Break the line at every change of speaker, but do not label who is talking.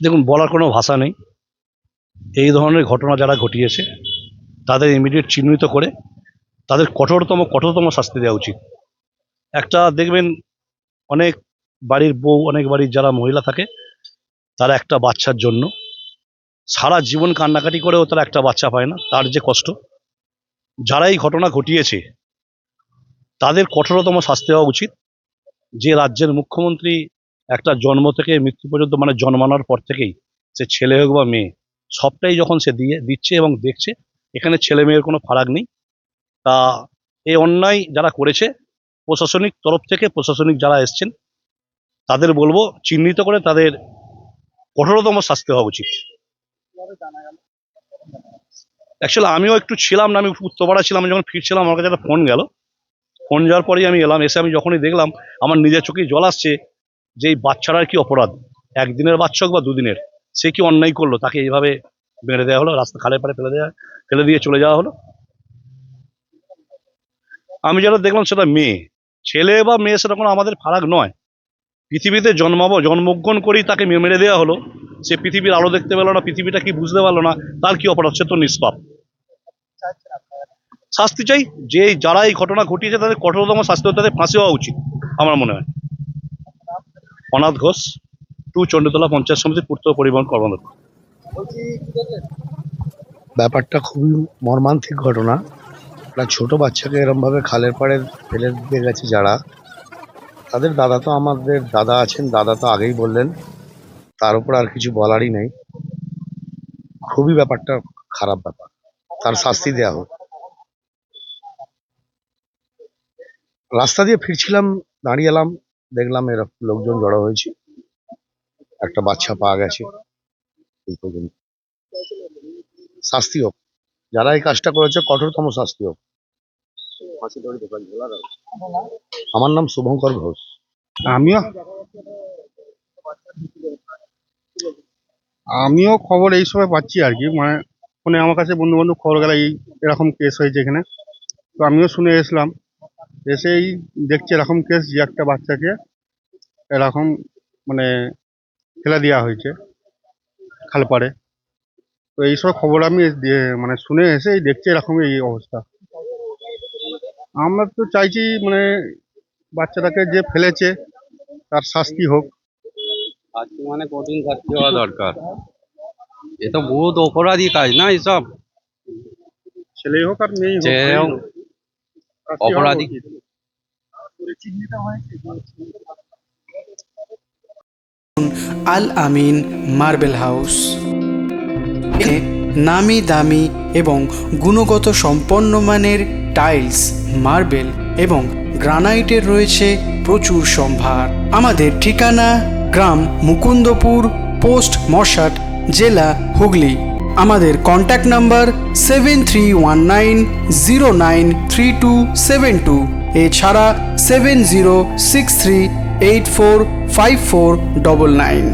দেখুন, বলার কোনো ভাষা নেই। এই ধরনের ঘটনা যারা ঘটিয়েছে তাদের ইমিডিয়েট চিহ্নিত করে তাদের কঠোরতম শাস্তি দেওয়া উচিত। একটা দেখবেন, অনেক বাড়ির বউ, অনেক বাড়ির যারা মহিলা থাকে, তারা একটা বাচ্চার জন্য সারা জীবন কান্নাকাটি করেও তারা একটা বাচ্চা পায় না, তার যে কষ্ট। যারা এই ঘটনা ঘটিয়েছে তাদের কঠোরতম শাস্তি হওয়া উচিত। যে রাজ্যের মুখ্যমন্ত্রী একটা জন্ম থেকে মৃত্যু পর্যন্ত, মানে জন্মানোর পর থেকেই, সে ছেলে হোক বা মেয়ে, সবটাই যখন সে দিচ্ছে এবং দেখছে, এখানে ছেলে মেয়ের কোনো ফারাক নেই। তা এই অন্যায় যারা করেছে, প্রশাসনিক তরফ থেকে প্রশাসনিক যারা এসছেন তাদের বলবো, চিহ্নিত করে তাদের কঠোরতম শাস্তি হওয়া উচিত। অ্যাকচুয়ালি আমিও একটু ছিলাম না, আমি উত্তরপাড়া ছিলাম, আমি যখন ফিরছিলাম আমার কাছে একটা ফোন গেল। ফোন যাওয়ার পরেই আমি এলাম, এসে আমি যখনই দেখলাম আমার নিজের চোখেই জল আসছে যে এই বাচ্চাটার কি অপরাধ, একদিনের বাচ্চা হোক বা দুদিনের, সে কি অন্যায় করলো, তাকে এইভাবে মেরে দেওয়া হলো, রাস্তা খালের পাড়ে ফেলে দিয়ে চলে যাওয়া হলো। আমি যেটা দেখলাম সেটা মেয়ে, ছেলে বা মেয়ে সেটা কোনো আমাদের ফারাক নয়। পৃথিবীতে জন্মগ্রহণ করেই তাকে মেরে দেওয়া হলো, সে পৃথিবীর আলো দেখতে পেলো না, পৃথিবীটা কি বুঝতে পারলো না, তার কি অপরাধ, সে তো নিষ্পাপ। শাস্তি চাই, যে যারা এই ঘটনা ঘটিয়েছে তাদের কঠোরতম শাস্তি হতে, তাদের ফাঁসি হওয়া উচিত আমার মনে হয়। অনাথ ঘোষ, 2 চণ্ডীতলা পঞ্চায়েত সমিতি পূর্ত পরিবহন কর্মকর্তা।
ব্যাপারটা খুবই মর্মান্তিক ঘটনা। একটা ছোট বাচ্চাকে এরম ভাবে খালের পাড়ে ফেলে দিয়ে গেছে যারা, তাদের দাদা তো আমাদের দাদা আছেন, দাদা তো আগেই বললেন, তার উপর আর কিছু বলারই নেই। খুবই ব্যাপারটা খারাপ ব্যাপার, তার শাস্তি দেওয়া হোক। রাস্তা দিয়ে ফিরছিলাম, দাঁড়িয়ে এলাম, দেখলাম এরকম লোকজন জড়ো হয়েছে, একটা বাচ্চা পাওয়া গেছে। এই পর্যন্ত শাস্তি হোক, যারা এই কাজটা করেছে কঠোরতম শাস্তি হোক। আমার নাম শুভঙ্কর ঘোষ।
আমিও আমিও খবর এই সময় পাচ্ছি আর কি, মানে ফোনে আমার কাছে বন্ধু বান্ধব খবর গেল এরকম কেস হয়েছে এখানে। তো আমিও শুনে এসলাম, এসেই দেখছি এরকম কেস, যে একটা বাচ্চাকে এরকম মানে ফেলে দেওয়া হয়েছে খালপাড়ে। তো এইসব খবর আমি মানে শুনে এসেই দেখছি এরকম এই অবস্থা। আমরা তো চাইছি মানে বাচ্চাটাকে যে ফেলেছে তার শাস্তি হোক।
শাস্তি মানে কঠিন শাস্তি হওয়া দরকার। এ তো বহুত অপরাধী কাজ না এসব।
ছেলেই হোক আর মেয়েই হোক,
ছেলেও
শাস্তি হওয়া
অপরাধী।
উচিত।
আল আমিন মার্বেল হাউস, নামি দামি এবং গুণগত সম্পন্ন মানের টাইলস, মার্বেল এবং গ্রানাইটের রয়েছে প্রচুর সম্ভার। আমাদের ঠিকানা গ্রাম মুকুন্দপুর, পোস্ট মশাট, জেলা হুগলি। আমাদের কন্ট্যাক্ট নাম্বার 7319093272, এছাড়া 7063845499।